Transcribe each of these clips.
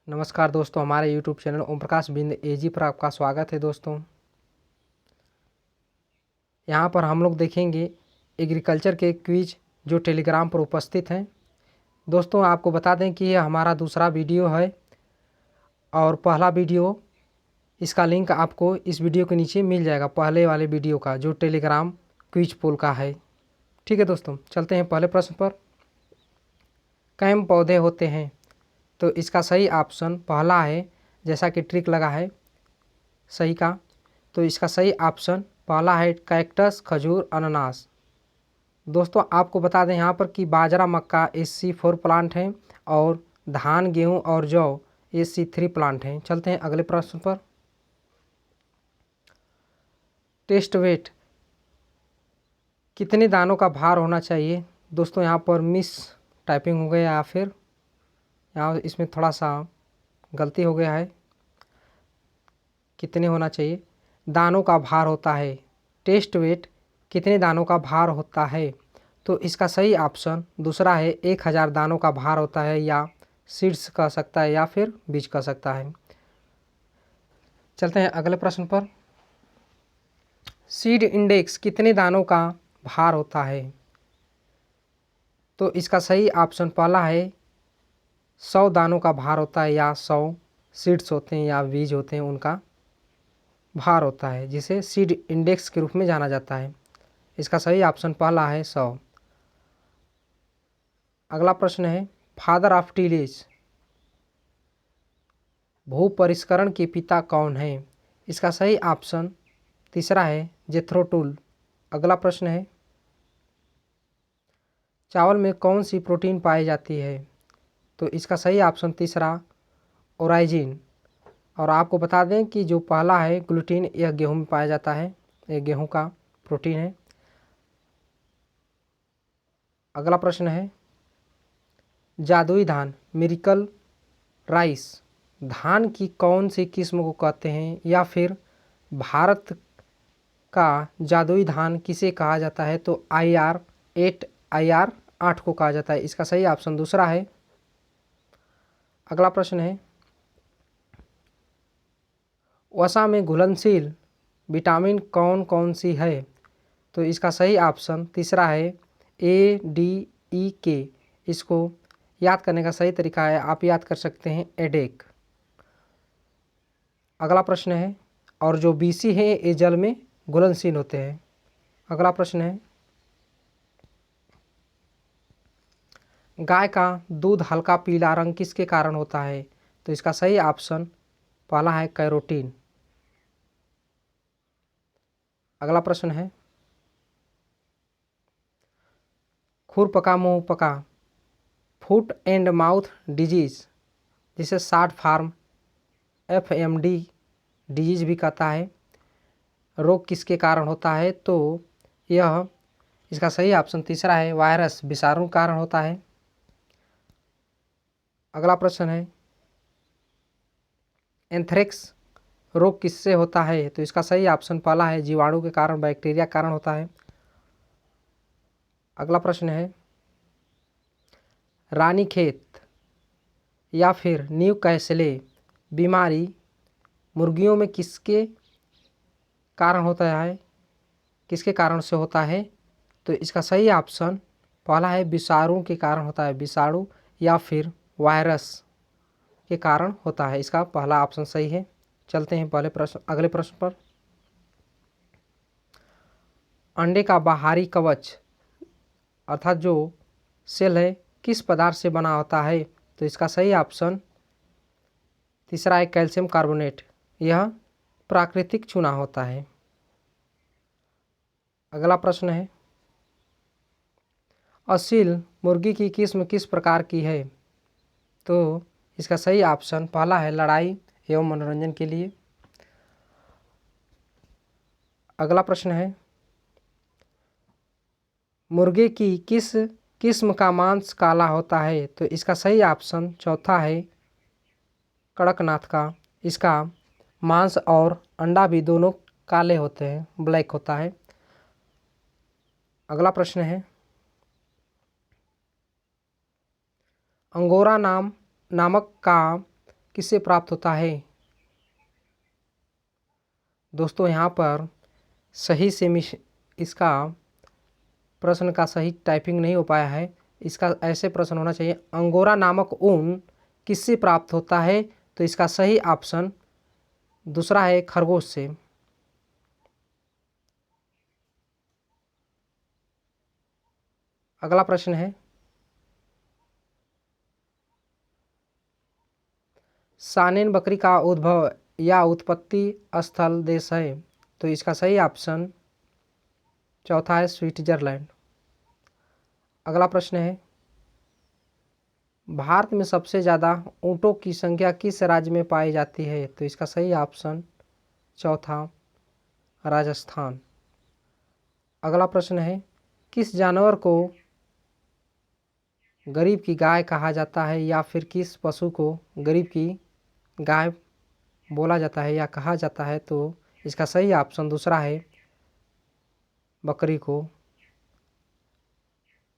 नमस्कार दोस्तों, हमारे YouTube चैनल ओम प्रकाश बिंद एजी पर आपका स्वागत है। दोस्तों, यहाँ पर हम लोग देखेंगे एग्रीकल्चर के क्विज जो टेलीग्राम पर उपस्थित हैं। दोस्तों, आपको बता दें कि यह हमारा दूसरा वीडियो है और पहला वीडियो, इसका लिंक आपको इस वीडियो के नीचे मिल जाएगा, पहले वाले वीडियो का जो टेलीग्राम क्विज पोल का है। ठीक है दोस्तों, चलते हैं पहले प्रश्न पर। कैम पौधे होते हैं? तो इसका सही ऑप्शन पहला है, जैसा कि ट्रिक लगा है सही का, तो इसका सही ऑप्शन पहला है कैक्टस, खजूर, अनानास। दोस्तों, आपको बता दें यहाँ पर कि बाजरा, मक्का SC4 प्लांट हैं और धान, गेहूँ और जौ SC3 प्लांट हैं। चलते हैं अगले प्रश्न पर। टेस्ट वेट कितने दानों का भार होना चाहिए? दोस्तों, यहाँ पर मिस टाइपिंग हो गया या फिर यहाँ इसमें थोड़ा सा गलती हो गया है। कितने होना चाहिए? दानों का भार होता है। टेस्ट वेट कितने दानों का भार होता है? तो इसका सही ऑप्शन दूसरा है, 1000 दानों का भार होता है, या सीड्स कह सकता है या फिर बीज कह सकता है। चलते हैं अगले प्रश्न पर। सीड इंडेक्स कितने दानों का भार होता है? तो इसका सही ऑप्शन पहला है, 100 दानों का भार होता है, या 100 सीड्स होते हैं या बीज होते हैं उनका भार होता है, जिसे सीड इंडेक्स के रूप में जाना जाता है। इसका सही ऑप्शन पहला है, 100। अगला प्रश्न है, फादर ऑफ टिलेज, भू परिष्करण के पिता कौन है? इसका सही ऑप्शन तीसरा है, जेथरो टूल। अगला प्रश्न है, चावल में कौन सी प्रोटीन पाई जाती है? तो इसका सही ऑप्शन तीसरा, ओराइजिन। और आपको बता दें कि जो पहला है ग्लूटीन, यह गेहूं में पाया जाता है, यह गेहूं का प्रोटीन है। अगला प्रश्न है, जादुई धान, मिरेकल राइस, धान की कौन सी किस्म को कहते हैं, या फिर भारत का जादुई धान किसे कहा जाता है? तो IR8, IR8 को कहा जाता है। इसका सही ऑप्शन दूसरा है। अगला प्रश्न है, वसा में घुलनशील विटामिन कौन कौन सी है? तो इसका सही ऑप्शन तीसरा है, ADEK। इसको याद करने का सही तरीका है, आप याद कर सकते हैं, एडेक। अगला प्रश्न है, और जो BC है ये जल में घुलनशील होते हैं। अगला प्रश्न है, गाय का दूध हल्का पीला रंग किसके कारण होता है? तो इसका सही ऑप्शन पहला है, कैरोटीन। अगला प्रश्न है, खुरपका मुंह पका, फुट एंड माउथ डिजीज, जिसे शॉर्ट फॉर्म FMD डिजीज भी कहता है, रोग किसके कारण होता है? तो यह इसका सही ऑप्शन तीसरा है, वायरस, विषाणु कारण होता है। अगला प्रश्न है, एंथ्रेक्स रोग किससे होता है? तो इसका सही ऑप्शन पहला है, जीवाणु के कारण, बैक्टीरिया कारण होता है। अगला प्रश्न है, रानीखेत या फिर न्यू कैसले बीमारी मुर्गियों में किसके कारण होता है, किसके कारण से होता है? तो इसका सही ऑप्शन पहला है, विषाणु के कारण होता है, विषाणु या फिर वायरस के कारण होता है। इसका पहला ऑप्शन सही है। चलते हैं अगले प्रश्न पर। अंडे का बाहरी कवच अर्थात जो सेल है किस पदार्थ से बना होता है? तो इसका सही ऑप्शन तीसरा है, कैल्शियम कार्बोनेट। यह प्राकृतिक चूना होता है। अगला प्रश्न है, असील मुर्गी की किस्म किस प्रकार की है? तो इसका सही ऑप्शन पहला है, लड़ाई एवं मनोरंजन के लिए। अगला प्रश्न है, मुर्गे की किस किस्म का मांस काला होता है? तो इसका सही ऑप्शन चौथा है, कड़कनाथ का। इसका मांस और अंडा भी दोनों काले होते हैं, ब्लैक होता है। अगला प्रश्न है, अंगोरा नामक का किससे प्राप्त होता है। दोस्तों यहाँ पर सही से इसका प्रश्न का सही टाइपिंग नहीं हो पाया है। इसका ऐसे प्रश्न होना चाहिए, अंगोरा नामक ऊन किससे प्राप्त होता है। तो इसका सही ऑप्शन दूसरा है, खरगोश से। अगला प्रश्न है, सानेन बकरी का उद्भव या उत्पत्ति स्थल देश है। तो इसका सही ऑप्शन चौथा है, स्विट्जरलैंड। अगला प्रश्न है, भारत में सबसे ज़्यादा ऊँटों की संख्या किस राज्य में पाई जाती है। तो इसका सही ऑप्शन चौथा, राजस्थान। अगला प्रश्न है, किस जानवर को गरीब की गाय कहा जाता है या फिर किस पशु को गरीब की गाय बोला जाता है या कहा जाता है। तो इसका सही ऑप्शन दूसरा है, बकरी को।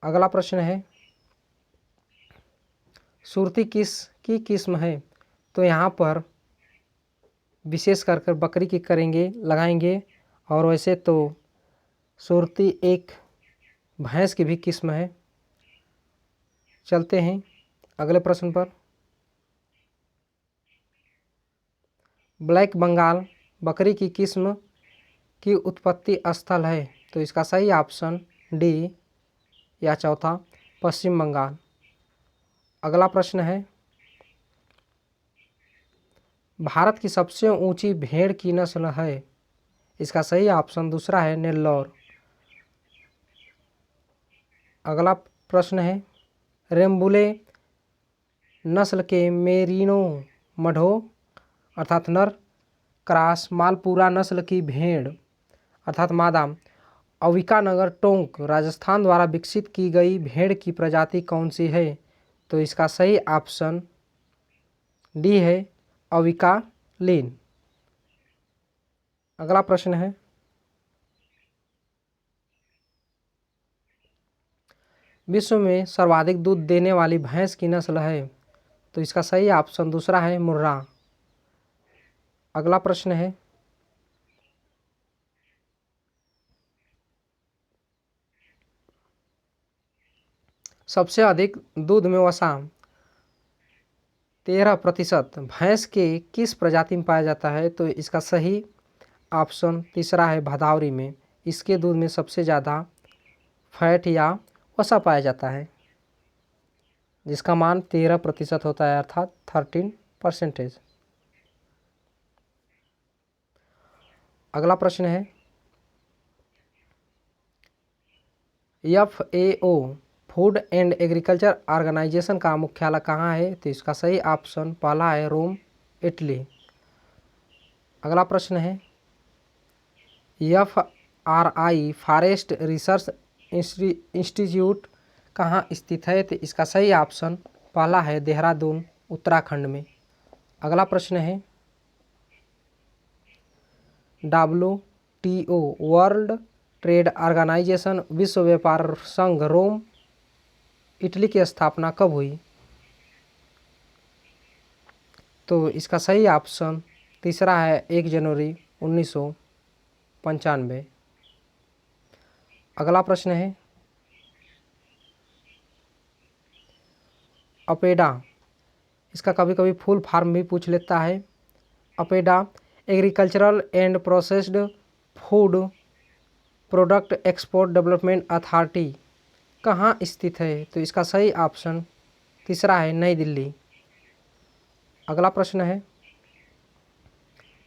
अगला प्रश्न है, सुरती किसकी किस्म है। तो यहाँ पर विशेष कर बकरी की करेंगे लगाएंगे, और वैसे तो सुरती एक भैंस की भी किस्म है। चलते हैं अगले प्रश्न पर। ब्लैक बंगाल बकरी की किस्म की उत्पत्ति स्थल है। तो इसका सही ऑप्शन डी या चौथा, पश्चिम बंगाल। अगला प्रश्न है, भारत की सबसे ऊंची भेड़ की नस्ल है। इसका सही ऑप्शन दूसरा है, नेल्लौर। अगला प्रश्न है, रेम्बुले नस्ल के मेरिनो मढ़ो अर्थात नर क्रॉस मालपुरा नस्ल की भेड़ अर्थात मादा अविकानगर टोंक राजस्थान द्वारा विकसित की गई भेड़ की प्रजाति कौन सी है। तो इसका सही ऑप्शन डी है, अविकालीन। अगला प्रश्न है, विश्व में सर्वाधिक दूध देने वाली भैंस की नस्ल है। तो इसका सही ऑप्शन दूसरा है, मुर्रा। अगला प्रश्न है, सबसे अधिक दूध में वसा 13% भैंस के किस प्रजाति में पाया जाता है। तो इसका सही ऑप्शन तीसरा है, भदावरी में। इसके दूध में सबसे ज़्यादा फैट या वसा पाया जाता है, जिसका मान 13% होता है अर्थात 13%। अगला प्रश्न है, FAO food and agriculture organization का मुख्यालय कहाँ है। तो इसका सही ऑप्शन पहला है, रोम, इटली। अगला प्रश्न है, FRI फॉरेस्ट रिसर्च इंस्टीट्यूट कहाँ स्थित है। तो इसका सही ऑप्शन पहला है, देहरादून, उत्तराखंड में। अगला प्रश्न है, WTO वर्ल्ड ट्रेड ऑर्गेनाइजेशन विश्व व्यापार संघ रोम, इटली की स्थापना कब हुई। तो इसका सही ऑप्शन तीसरा है, 1 जनवरी 1995। अगला प्रश्न है, अपेडा, इसका कभी कभी फुल फॉर्म भी पूछ लेता है। APEDA agricultural and processed food product export development authority कहाँ स्थित है। तो इसका सही ऑप्शन तीसरा है, नई दिल्ली। अगला प्रश्न है,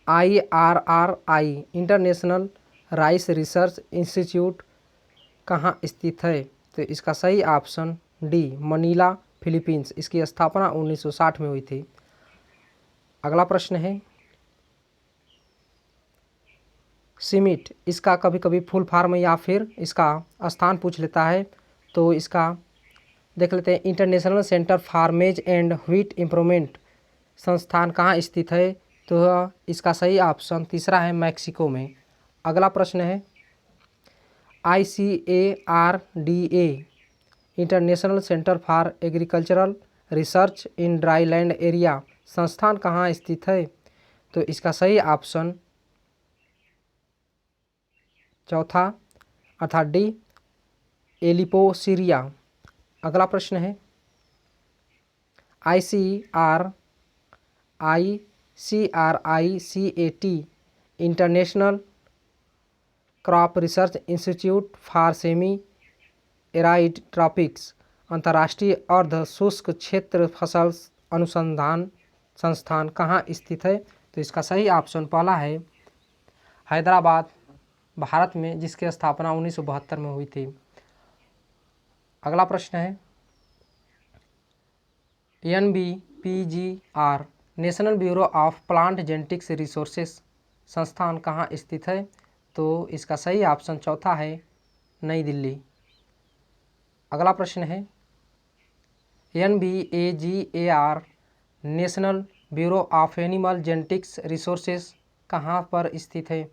IRRI international rice research institute कहाँ स्थित है। तो इसका सही ऑप्शन डी, मनीला, फिलीपींस। इसकी स्थापना 1960 में हुई थी। अगला प्रश्न है, सिमिट, इसका कभी कभी फुल फॉर्म या फिर इसका स्थान पूछ लेता है। तो इसका देख लेते हैं, इंटरनेशनल सेंटर फॉर मेज एंड व्हीट इम्प्रूवमेंट संस्थान कहाँ स्थित है। तो इसका सही ऑप्शन तीसरा है, मैक्सिको में। अगला प्रश्न है, ICARDA international centre for agricultural research in dry land area संस्थान कहाँ स्थित है? तो इसका सही ऑप्शन चौथा अर्थात डी, एलिपोसिरिया। अगला प्रश्न है ICRICAT international crop research institute for semi arid tropics अंतर्राष्ट्रीय अर्ध शुष्क क्षेत्र फसल अनुसंधान संस्थान कहाँ स्थित है? तो इसका सही ऑप्शन पहला है हैदराबाद, भारत में, जिसकी स्थापना 1972 में हुई थी। अगला प्रश्न है NBPGR national bureau of plant genetics resources संस्थान कहाँ स्थित है? तो इसका सही ऑप्शन चौथा है नई दिल्ली। अगला प्रश्न है NBAGAR national bureau of animal genetics resources कहाँ पर स्थित है?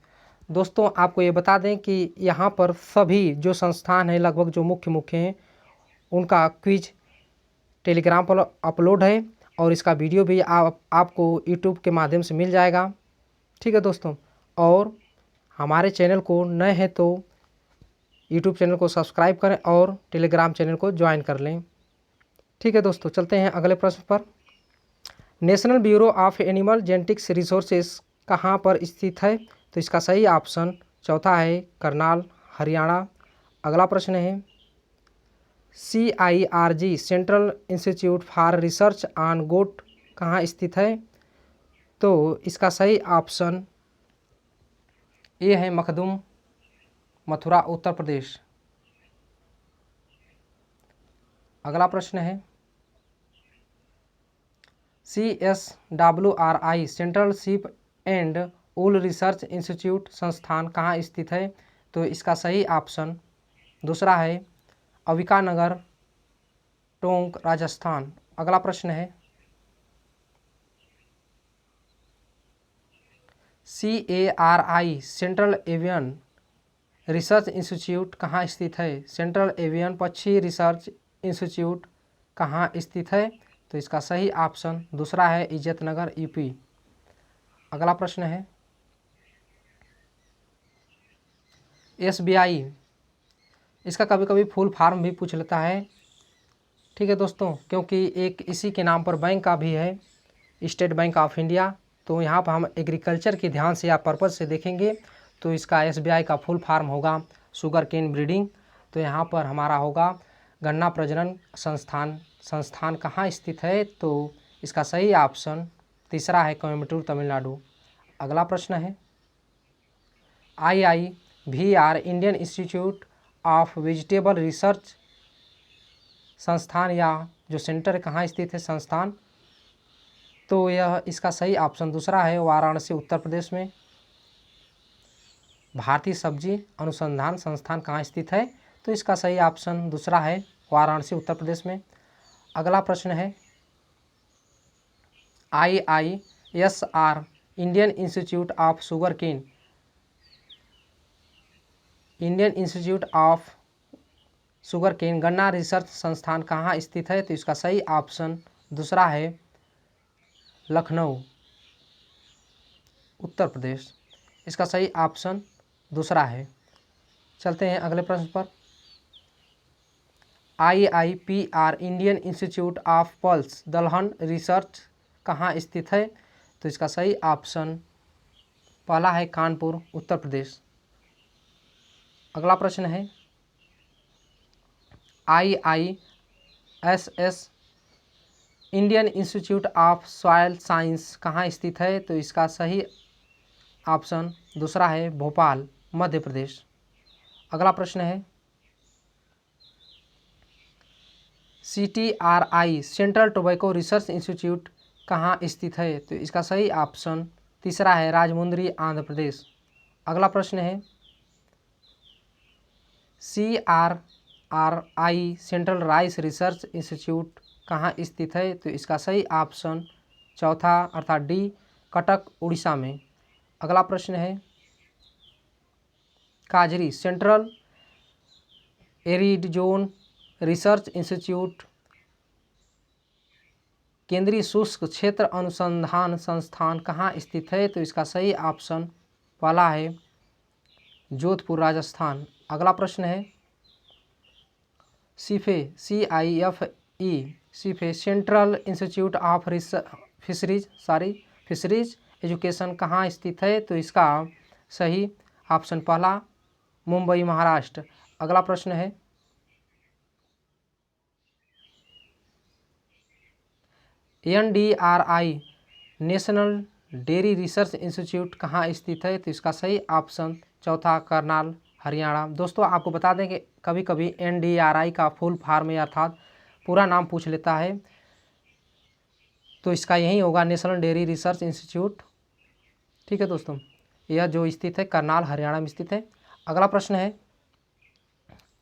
दोस्तों आपको ये बता दें कि यहाँ पर सभी जो संस्थान हैं लगभग जो मुख्य हैं उनका क्विज टेलीग्राम पर अपलोड है और इसका वीडियो भी आपको यूट्यूब के माध्यम से मिल जाएगा। ठीक है दोस्तों, और हमारे चैनल को नए हैं तो यूट्यूब चैनल को सब्सक्राइब करें और टेलीग्राम चैनल को ज्वाइन कर लें। ठीक है दोस्तों, चलते हैं अगले प्रश्न पर। National bureau of animal genetics resources कहाँ पर स्थित है? तो इसका सही ऑप्शन चौथा है करनाल, हरियाणा। अगला प्रश्न है CIRG central institute for research on goat कहाँ स्थित है? तो इसका सही ऑप्शन ये है मखदूम, मथुरा, उत्तर प्रदेश। अगला प्रश्न है CSWRI central ship and wool research institute संस्थान कहाँ स्थित है? तो इसका सही ऑप्शन दूसरा है अविका नगर, टोंक, राजस्थान। अगला प्रश्न है CARI central avian research institute कहाँ स्थित है? सेंट्रल एवियन पक्षी रिसर्च इंस्टीट्यूट कहाँ स्थित है? तो इसका सही ऑप्शन दूसरा है इज्जतनगर, यूपी। अगला प्रश्न है SBI, इसका कभी कभी फुल फॉर्म भी पूछ लेता है। ठीक है दोस्तों, क्योंकि एक इसी के नाम पर बैंक का भी है, स्टेट बैंक ऑफ इंडिया। तो यहाँ पर हम एग्रीकल्चर के ध्यान से या पर्पज़ से देखेंगे तो इसका SBI का फुल फॉर्म होगा शुगर केन ब्रीडिंग। तो यहाँ पर हमारा होगा गन्ना प्रजनन संस्थान कहाँ स्थित है? तो इसका सही ऑप्शन तीसरा है कोयम्बटूर, तमिलनाडु। अगला प्रश्न है IIVR Indian institute of vegetable research संस्थान या जो सेंटर कहाँ स्थित है संस्थान? तो यह इसका सही ऑप्शन दूसरा है वाराणसी, उत्तर प्रदेश में। भारतीय सब्जी अनुसंधान संस्थान कहाँ स्थित है? तो इसका सही ऑप्शन दूसरा है वाराणसी, उत्तर प्रदेश में। अगला प्रश्न है IISR Indian institute of sugar cane Indian institute of sugar cane गन्ना रिसर्च संस्थान कहाँ स्थित है? तो इसका सही ऑप्शन दूसरा है लखनऊ, उत्तर प्रदेश। इसका सही ऑप्शन दूसरा है। चलते हैं अगले प्रश्न पर। IIPR Indian institute of pulse दलहन रिसर्च कहाँ स्थित है? तो इसका सही ऑप्शन पहला है कानपुर, उत्तर प्रदेश। अगला प्रश्न है IISS Indian institute of soil science कहाँ स्थित है? तो इसका सही ऑप्शन दूसरा है भोपाल, मध्य प्रदेश। अगला प्रश्न है CTRI central tobacco research institute कहाँ स्थित है? तो इसका सही ऑप्शन तीसरा है राजमुंद्री, आंध्र प्रदेश। अगला प्रश्न है CRRI central rice research institute कहाँ स्थित है? तो इसका सही ऑप्शन चौथा अर्थात डी, कटक, उड़ीसा में। अगला प्रश्न है काजरी central arid zone research institute केंद्रीय शुष्क क्षेत्र अनुसंधान संस्थान कहाँ स्थित है? तो इसका सही ऑप्शन पहला है जोधपुर राजस्थान। अगला प्रश्न है सीफे सीफे central institute of fisheries education कहाँ स्थित है? तो इसका सही ऑप्शन पहला मुंबई महाराष्ट्र। अगला प्रश्न है NDRI national dairy research institute कहाँ स्थित है? तो इसका सही ऑप्शन चौथा करनाल हरियाणा। दोस्तों आपको बता दें कि कभी कभी NDRI का फुल फॉर्म अर्थात पूरा नाम पूछ लेता है, तो इसका यही होगा नेशनल डेयरी रिसर्च इंस्टीट्यूट। ठीक है दोस्तों, यह जो स्थित है करनाल हरियाणा में स्थित है। अगला प्रश्न है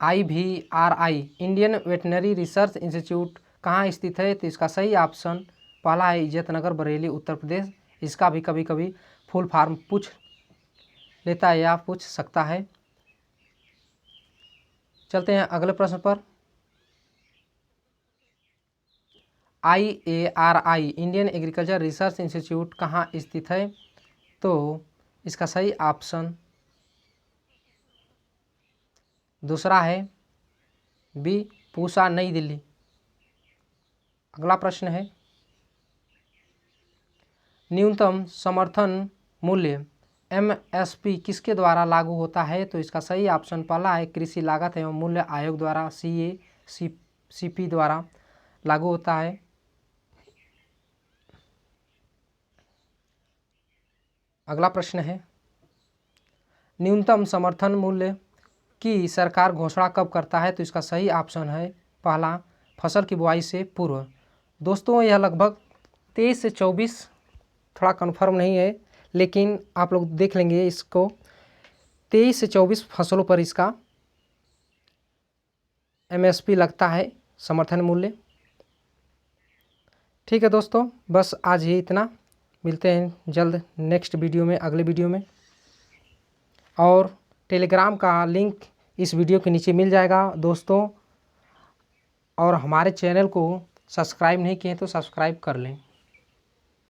IVRI Indian veterinary research institute कहाँ स्थित है? तो इसका सही ऑप्शन पहला है इज्जतनगर बरेली उत्तर प्रदेश। इसका भी कभी कभी फुल फॉर्म पूछ लेता है या पूछ सकता है। चलते हैं अगले प्रश्न पर। IARI Indian agriculture research institute कहाँ स्थित है? तो इसका सही ऑप्शन दूसरा है बी पूसा नई दिल्ली। अगला प्रश्न है न्यूनतम समर्थन मूल्य MSP किसके द्वारा लागू होता है? तो इसका सही ऑप्शन पहला है कृषि लागत एवं मूल्य आयोग द्वारा CACP द्वारा लागू होता है। अगला प्रश्न है न्यूनतम समर्थन मूल्य की सरकार घोषणा कब करता है? तो इसका सही ऑप्शन है पहला फसल की बुआई से पूर्व। दोस्तों यह लगभग 23 से 24, थोड़ा कन्फर्म नहीं है लेकिन आप लोग देख लेंगे इसको, 23 से 24 फसलों पर इसका MSP लगता है समर्थन मूल्य। ठीक है दोस्तों, बस आज ही इतना। मिलते हैं जल्द नेक्स्ट वीडियो में, अगले वीडियो में। और टेलीग्राम का लिंक इस वीडियो के नीचे मिल जाएगा दोस्तों। और हमारे चैनल को सब्सक्राइब नहीं किए तो सब्सक्राइब कर लें।